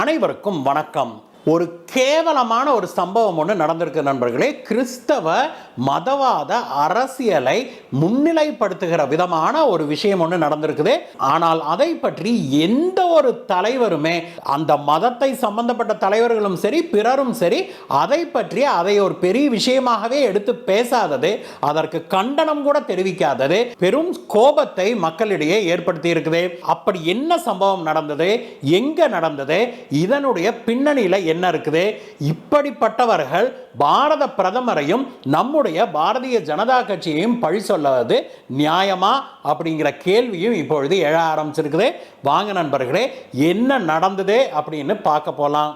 அனைவருக்கும் வணக்கம். ஒரு கேவலமான ஒரு சம்பவம் ஒன்று நடந்திருக்கு நண்பர்களே. கிறிஸ்தவ மதவாத அரசியலை முன்னிலைப்படுத்துகிற விதமான ஒரு விஷயம் ஒன்று நடந்திருக்குது. ஆனால் அதை பற்றி எந்த ஒரு தலைவருமே, அந்த மதத்தை சம்பந்தப்பட்ட தலைவர்களும் சரி பிறரும் சரி, அதை ஒரு பெரிய விஷயமாகவே எடுத்து பேசாதது, அதற்கு கண்டனம் கூட தெரிவிக்காதது பெரும் கோபத்தை மக்களிடையே ஏற்படுத்தி இருக்குது. அப்படி என்ன சம்பவம் நடந்தது, எங்க நடந்தது, இதனுடைய பின்னணியில என்ன இருக்குது? இப்படிப்பட்டவர்கள் பாரத பிரதமரையும் நம்முடைய பாரதிய ஜனதா கட்சியையும் பழி சொல்லுவது நியாயமா அப்படிங்கிற கேள்வியும் இப்பொழுது எழ ஆரம்பிச்சிருக்குது. வாங்க நண்பர்களே, என்ன நடந்தது அப்படின்னு பார்க்க போலாம்.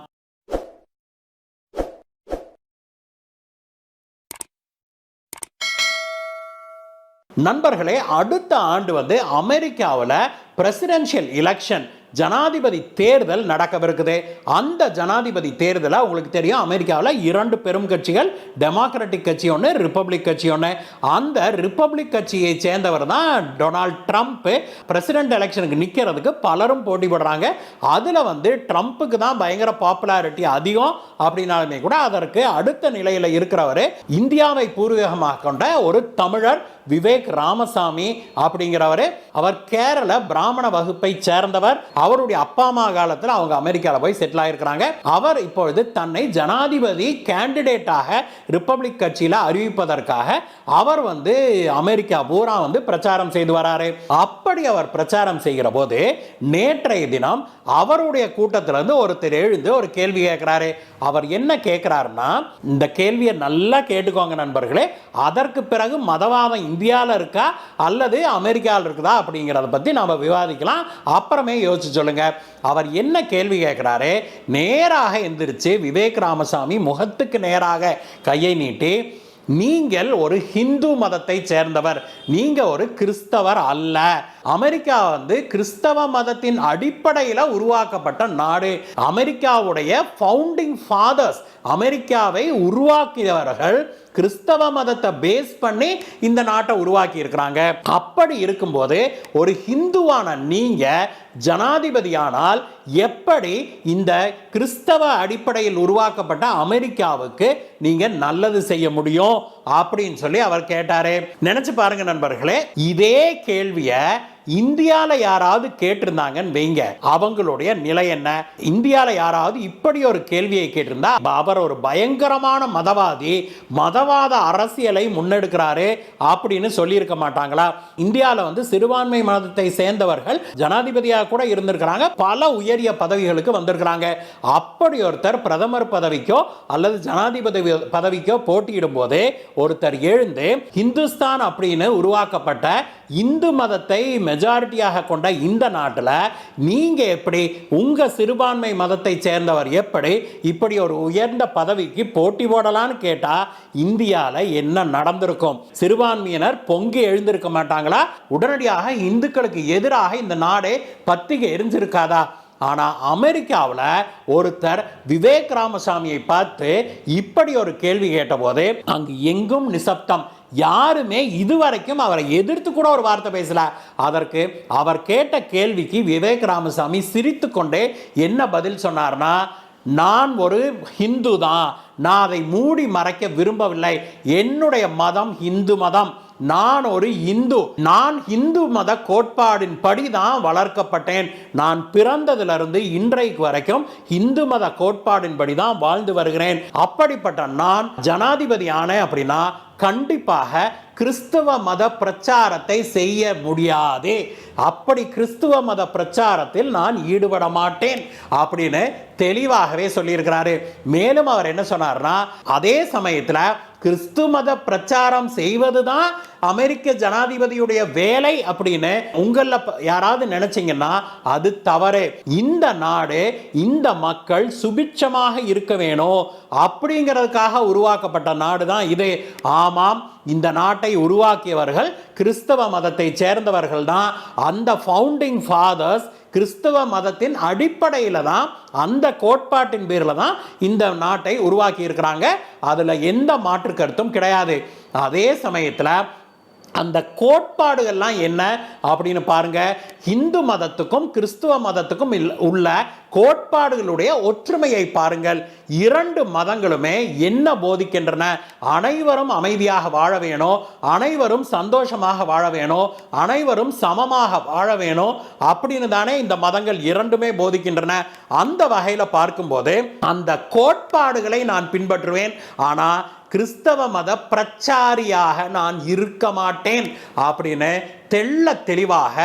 நண்பர்களே, அடுத்த ஆண்டு அமெரிக்காவில் பிரசிடென்ஷியல் எலெக்ஷன், ஜனாதிபதி தேர்தல் நடக்கவிருக்குது. அந்த ஜனாதிபதி தேர்தலை உங்களுக்கு தெரியும், அமெரிக்காவில் இரண்டு பெரும் கட்சிகள், டெமோக்ராட்டிக் கட்சி ஒன்று, ரிப்பப்ளிக் கட்சி ஒன்று. அந்த ரிப்பப்ளிக் கட்சியை சேர்ந்தவர் தான் டொனால்ட் ட்ரம்ப். பிரசிடென்ட் எலெக்ஷனுக்கு நிற்கிறதுக்கு பலரும் போட்டி போடுறாங்க. அதில் ட்ரம்ப்புக்கு தான் பயங்கர பாப்புலாரிட்டி அதிகம். அப்படின்னாலுமே கூட அதற்கு அடுத்த நிலையில் இருக்கிறவர் இந்தியாவை பூர்வீகமாக கொண்ட ஒரு தமிழர், விவேக் ராமசாமி அப்படிங்கிறவர். அவர் கேரள பிராமண வகுப்பை சேர்ந்தவர். அவருடைய அப்பா அம்மா காலத்தில் அவங்க அமெரிக்காவில் போய் செட்டில் ஆயிருக்கிறாங்க. அவர் இப்பொழுது தன்னை ஜனாதிபதி கேண்டிடேட்டாக ரிப்பப்ளிக் கட்சியில் அறிவிப்பதற்காக அவர் அமெரிக்கா பூரா பிரச்சாரம் செய்து வராரு. அப்படி அவர் பிரச்சாரம் செய்கிற போது நேற்றைய தினம் அவருடைய கூட்டத்திலிருந்து ஒருத்தர் எழுந்து ஒரு கேள்வி கேட்கிறாரு. அவர் என்ன கேட்கிறாருன்னா, இந்த கேள்வியை நல்லா கேட்டுக்கோங்க நண்பர்களே. அதற்கு பிறகு மதவாதம் இந்தியாவில் இருக்கா அல்லது அமெரிக்காவில் இருக்குதா அப்படிங்கிறத பற்றி நம்ம விவாதிக்கலாம். அப்புறமே யோசிச்சு சொல்லுங்க. அவர் என்ன கேள்வி கேட்கிறாரு? நேராக எந்திரிச்சு விவேக் ராமசாமி முகத்துக்கு நேராக கையை நீட்டி, நீங்கள் ஒரு ஹிந்து மதத்தை சேர்ந்தவர், நீங்க ஒரு கிறிஸ்தவர் அல்ல. அமெரிக்கா கிறிஸ்தவ மதத்தின் அடிப்படையில் உருவாக்கப்பட்ட நாடு. அமெரிக்காவுடைய ஃபவுண்டிங் ஃபாதர்ஸ், அமெரிக்காவை உருவாக்கியவர்கள் கிறிஸ்தவ மதத்தை பேஸ் பண்ணி இந்த நாட்டை உருவாக்கி இருக்கிறாங்க. அப்படி இருக்கும்போது ஒரு ஹிந்துவான நீங்க ஜனாதிபதியானால் எப்படி இந்த கிறிஸ்தவ அடிப்படையில் உருவாக்கப்பட்ட அமெரிக்காவுக்கு நீங்க நல்லது செய்ய முடியும் அப்படின்னு சொல்லி அவர் கேட்டாரு. நினைச்சு பாருங்க நண்பர்களே, இதே கேள்வியை இந்தியாவில் யாராவது கேட்டிருந்தாங்கன்னு வைங்க, அவங்களுடைய நிலை என்ன? இந்தியாவில் யாராவது இப்படி ஒரு கேள்வியை கேட்டிருந்தா, அவர் ஒரு பயங்கரமான மதவாதி, மதவாத அரசியலை முன்னெடுக்கிறாரு அப்படின்னு சொல்லியிருக்க மாட்டாங்களா? இந்தியாவில் சிறுபான்மை மதத்தை சேர்ந்தவர்கள் ஜனாதிபதியாக கூட இருந்திருக்கிறாங்க, பல உயரிய பதவிகளுக்கு வந்திருக்கிறாங்க. அப்படி ஒருத்தர் பிரதமர் பதவிக்கோ அல்லது ஜனாதிபதி பதவிக்கோ போட்டியிடும் போது ஒருத்தர் எழுந்து இந்துஸ்தான் அப்படின்னு உருவாக்கப்பட்ட இந்து மதத்தை மெஜாரிட்டியாக கொண்ட இந்த நாட்டில் நீங்க எப்படி, உங்க சிறுபான்மை மதத்தை சேர்ந்தவர் எப்படி இப்படி ஒரு உயர்ந்த பதவிக்கு போட்டி போடலான்னு கேட்டா இந்தியாவில் என்ன நடந்திருக்கும்? சிறுபான்மையினர் பொங்கி எழுந்திருக்க மாட்டாங்களா? உடனடியாக இந்துக்களுக்கு எதிராக இந்த நாடே பத்திகை எரிஞ்சிருக்காதா? ஆனால் அமெரிக்காவில் ஒருத்தர் விவேக் ராமசாமியை பார்த்து இப்படி ஒரு கேள்வி கேட்டபோது அங்கு எங்கும் நிசப்தம். யாருமே இதுவரைக்கும் அவரை எதிர்த்து கூட ஒரு வார்த்தை பேசல. அதற்கு அவர் கேட்ட கேள்விக்கு விவேக் ராமசாமி சிரித்து கொண்டே என்ன பதில் சொன்னார்னா, நான் ஒரு ஹிந்து தான், நான் அதை மூடி மறைக்க விரும்பவில்லை, என்னுடைய மதம் ஹிந்து மதம், நான் ஒரு இந்து, நான் இந்து மத கோட்பாடின் படி தான் வளர்க்கப்பட்டேன், நான் பிறந்ததிலிருந்து இன்றைக்கு வரைக்கும் இந்து மத கோட்பாடின் படி தான் வாழ்ந்து வருகிறேன். அப்படிப்பட்ட நான் ஜனாதிபதி ஆனேன் அப்படின்னா கண்டிப்பாக கிறிஸ்துவ மத பிரச்சாரத்தை செய்ய முடியாது, அப்படி கிறிஸ்துவ மத பிரச்சாரத்தில் நான் ஈடுபட மாட்டேன் அப்படின்னு தெளிவாகவே சொல்லியிருக்கிறாரு. மேலும் அவர் என்ன சொன்னார்னா, அதே சமயத்தில் கிறிஸ்து மத பிரச்சாரம் செய்வதுதான் அமெரிக்க ஜனாதிபதியுடைய வேலை அப்படின்னு உங்கள யாராவது நினைச்சீங்கன்னா அது தவறு. இந்த நாடு, இந்த மக்கள் சுபிட்சமாக இருக்க வேணும் அப்படிங்கிறதுக்காக உருவாக்கப்பட்ட நாடு தான் இது. ஆமாம், இந்த நாட்டை உருவாக்கியவர்கள் கிறிஸ்தவ மதத்தை சேர்ந்தவர்கள் தான். அந்த ஃபவுண்டிங் ஃபாதர்ஸ் கிறிஸ்தவ மதத்தின் அடிப்படையில் தான், அந்த கோட்பாட்டின் பேரில் தான் இந்த நாட்டை உருவாக்கி இருக்கிறாங்க. அதில் எந்த மாற்று கருத்தும் கிடையாது. அதே சமயத்தில் அந்த கோட்பாடுகள்லாம் என்ன அப்படின்னு பாருங்க. இந்து மதத்துக்கும் கிறிஸ்துவ மதத்துக்கும் உள்ள கோட்பாடுகளுடைய ஒற்றுமையை பாருங்கள். இரண்டு மதங்களுமே என்ன போதிக்கின்றன? அனைவரும் அமைதியாக வாழ வேணும், அனைவரும் சந்தோஷமாக வாழ வேணும், அனைவரும் சமமாக வாழ வேணும் அப்படின்னு தானே இந்த மதங்கள் இரண்டுமே போதிக்கின்றன. அந்த வகையில் பார்க்கும்போது அந்த கோட்பாடுகளை நான் பின்பற்றுவேன், ஆனா கிறிஸ்தவ மத பிரச்சாரியாக நான் இருக்க மாட்டேன் அப்படின்னு தெள்ள தெளிவாக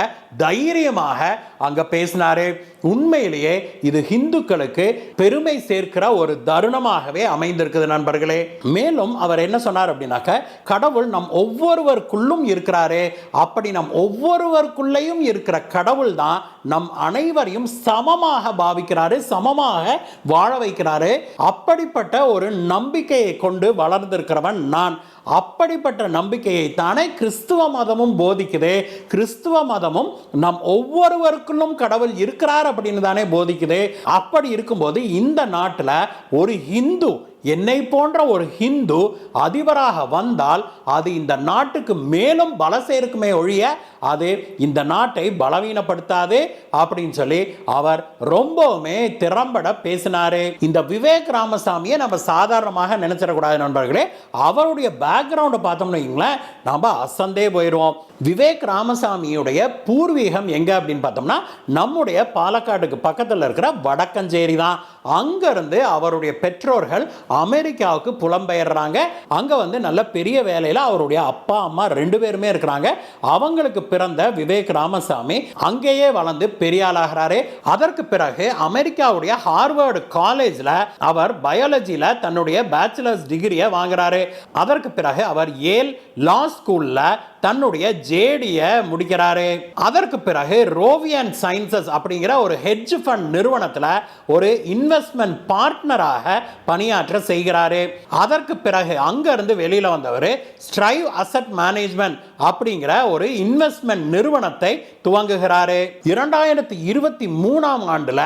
தைரியமாக அங்க பேசினாரு. உண்மையிலேயே இது இந்துக்களுக்கு பெருமை சேர்க்கிற ஒரு தருணமாகவே அமைந்திருக்குது நண்பர்களே. மேலும் அவர் என்ன சொன்னார் அப்படின்னாக்க, கடவுள் நம் ஒவ்வொருவருக்குள்ளும் இருக்கிறாரு, அப்படி நம் ஒவ்வொருவருக்குள்ளேயும் இருக்கிற கடவுள் தான் நம் அனைவரையும் சமமாக பாவிக்கிறாரு, சமமாக வாழ வைக்கிறாரு. அப்படிப்பட்ட ஒரு நம்பிக்கையை கொண்டு வளர்ந்திருக்கிறவன் நான். அப்படிப்பட்ட நம்பிக்கையை தானே கிறிஸ்துவ மதமும் போதிக்குது. கிறிஸ்துவ மதமும் நம் ஒவ்வொருவருக்குள்ளும் கடவுள் இருக்கிறார் அப்படின்னு தானே போதிக்குது. அப்படி இருக்கும்போது இந்த நாட்டில் ஒரு ஹிந்து, என்னை போன்ற ஒரு ஹிந்து அதிபராக வந்தால் அது இந்த நாட்டுக்கு மேலும் பல சேர்க்குமே ஒழிய அது இந்த நாட்டை பலவீனப்படுத்தாது அப்படின்னு சொல்லி அவர் ரொம்பவுமே திறம்பட பேசினாரு. இந்த விவேக் ராமசாமியை நம்ம சாதாரணமாக நினைச்சிடக்கூடாது நண்பர்களே. அவருடைய பேக்ரவுண்டை பார்த்தோம்னு வைங்களேன், நம்ம அசந்தே போயிடுவோம். விவேக் ராமசாமியுடைய பூர்வீகம் எங்க அப்படின்னு பார்த்தோம்னா நம்முடைய பாலக்காட்டுக்கு பக்கத்தில் இருக்கிற வடக்கஞ்சேரி தான். அங்கிருந்து அவருடைய பெற்றோர்கள் அமெரிக்காவுக்கு புலம்பெயர்றாங்க. அங்க வந்து நல்ல பெரிய வேலையில அவருடைய அப்பா அம்மா ரெண்டு பேருமே இருக்கிறாங்க. அவங்களுக்கு பிறந்த விவேக் ராமசாமி அங்கேயே வளர்ந்து பெரிய ஆளாகிறாரு. அதற்கு பிறகு அமெரிக்காவுடைய ஹார்வர்டு காலேஜ்ல அவர் பயாலஜில தன்னுடைய பேச்சுலர்ஸ் டிகிரியை வாங்குறாரு. அதற்கு பிறகு அவர் ஏல் லா ஸ்கூல்ல தன்னுடைய ஜேடிய முடிக்கிறாரு. அதற்கு பிறகு ரோவியன் சயின்சஸ் அப்படிங்கிற ஒரு ஹெட்ஜ் ஃபண்ட் நிறுவனத்தில் ஒரு இன்வெஸ்ட்மெண்ட் பார்ட்னராக பணியாற்ற செய்கிறாரு. அதற்கு பிறகு அங்கிருந்து வெளியில வந்தவர் ஸ்ட்ரைவ் அசெட் மேனேஜ்மெண்ட் அப்படிங்கிற ஒரு இன்வெஸ்ட்மெண்ட் நிறுவனத்தை துவங்குகிறாரு. 2023 ஆண்டுல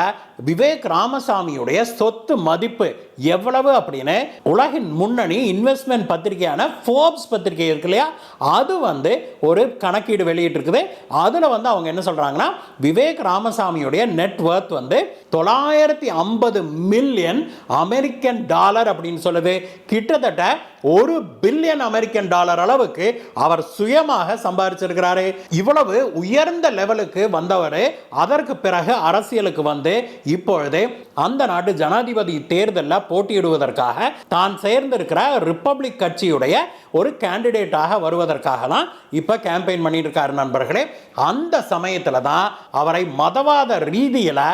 விவேக் ராமசாமியுடைய சொத்து மதிப்பு எவ்வளவு அப்படின்னு உலகின் முன்னணி இன்வெஸ்ட்மெண்ட் பத்திரிகையான ஃபோர்ப்ஸ் பத்திரிகை இருக்கு இல்லையா, அது வந்து ஒரு கணக்கீடு வெளியிட்டு இருக்குது. அதுல வந்து அவங்க என்ன சொல்றாங்கன்னா, விவேக் ராமசாமியுடைய நெட் வர்த் வந்து 950 மில்லியன் அமெரிக்கன் டாலர் அப்படின்னு சொல்லுது. கிட்டத்தட்ட 1 பில்லியன் அமெரிக்கன் டாலர் அளவுக்கு அவர் சுயமாக சம்பாதிச்சிருக்கிறாரு. இவ்வளவு உயர்ந்த லெவலுக்கு வந்தவர் அதற்கு பிறகு அரசியலுக்கு வந்து இப்பொழுது அந்த நாட்டு ஜனாதிபதி தேர்தலில் போட்டியிடுவதற்காக தான் சேர்ந்திருக்கிற ரிப்பப்ளிக் கட்சியுடைய ஒரு கேண்டிடேட்டாக வருவதற்காக தான் இப்ப கேம்பெயின் பண்ணிட்டு இருக்காரு நண்பர்களே. அந்த சமயத்தில் தான் அவரை மதவாத ரீதியில்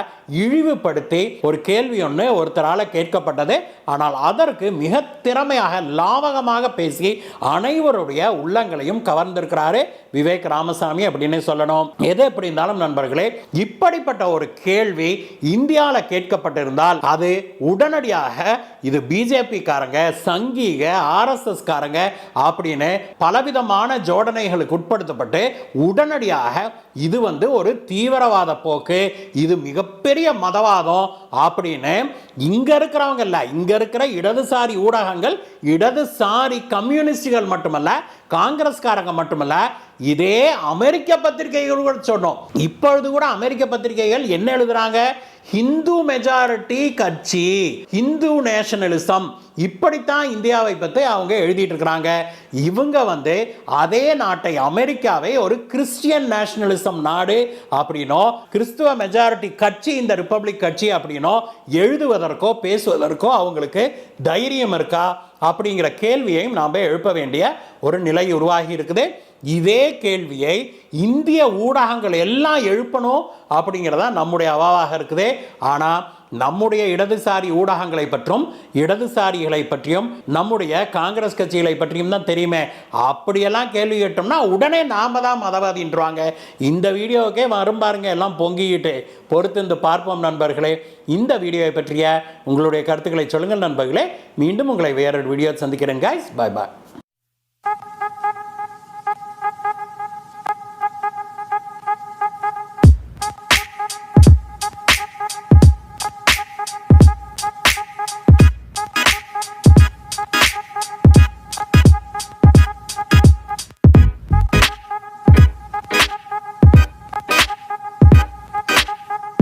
இழிவுபடுத்தி ஒரு கேள்வி ஒன்று ஒருத்தரால் கேட்கப்பட்டது. ஆனால் அதற்கு மிக திறமையாக லாவகமாக பேசி அனைவருடைய உள்ளங்களையும் கவர்ந்திருக்கிறாரு விவேக் ராமசாமி அப்படின்னு சொல்லணும். எது எப்படி இருந்தாலும் நண்பர்களே, இப்படிப்பட்ட ஒரு கேள்வி இந்தியாவில் கேட்கப்பட்டிருந்தால் அது உடனடியாக இது பிஜேபி காரங்க, சங்கீக, ஆர்எஸ்எஸ் காரங்க அப்படின்னு பலவிதமான ஜோடனைகளுக்கு உட்படுத்தப்பட்டு உடனடியாக இது வந்து ஒரு தீவிரவாத போக்கு, இது மிகப்பெரிய மதவாதம் அப்படின்னு இங்க இருக்கிறவங்க இல்ல, இங்க இருக்கிற இடதுசாரி ஊடகங்கள், இடதுசாரி கம்யூனிஸ்டுகள் மட்டுமல்ல, காங்கிரஸ்காரங்க மட்டுமல்ல, இதே அமெரிக்க பத்திரிகைகள் கூட சொன்னோம். இப்பொழுது கூட அமெரிக்க பத்திரிகைகள் என்ன எழுதுறாங்க? ஹிந்து மெஜாரிட்டி கட்சி, ஹிந்து நேஷனலிசம், இப்படித்தான் இந்தியாவை பற்றி அவங்க எழுதிட்டு இருக்கிறாங்க. இவங்க வந்து அதே நாட்டை அமெரிக்காவை ஒரு கிறிஸ்டியன் நேஷனலிசம் நாடு அப்படின்னோ, கிறிஸ்துவ மெஜாரிட்டி கட்சி இந்த ரிப்பப்ளிக் கட்சி அப்படின்னோ எழுதுவதற்கோ பேசுவதற்கோ அவங்களுக்கு தைரியம் இருக்கா அப்படிங்கிற கேள்வியையும் நாம் எழுப்ப வேண்டிய ஒரு நிலை உருவாகி இருக்குது. இதே கேள்வியை இந்திய ஊடகங்கள் எல்லாம் எழுப்பணும் அப்படிங்கிறதா நம்முடைய அவாவாக இருக்குது. ஆனால் நம்முடைய இடதுசாரி ஊடகங்களை பற்றும் இடதுசாரிகளை பற்றியும் நம்முடைய காங்கிரஸ் கட்சிகளை பற்றியும் தான் தெரியுமே. அப்படியெல்லாம் கேள்வி கேட்டோம்னா உடனே நாம தான் மதவாதின்றாங்க. இந்த வீடியோவுக்கே வரும் பாருங்க, எல்லாம் பொங்கிக்கிட்டு பொறுத்து பார்ப்போம் நண்பர்களே. இந்த வீடியோவை பற்றிய உங்களுடைய கருத்துக்களை சொல்லுங்கள் நண்பர்களே. மீண்டும் உங்களை வேறொரு வீடியோ சந்திக்கிறேன். Guys, bye bye.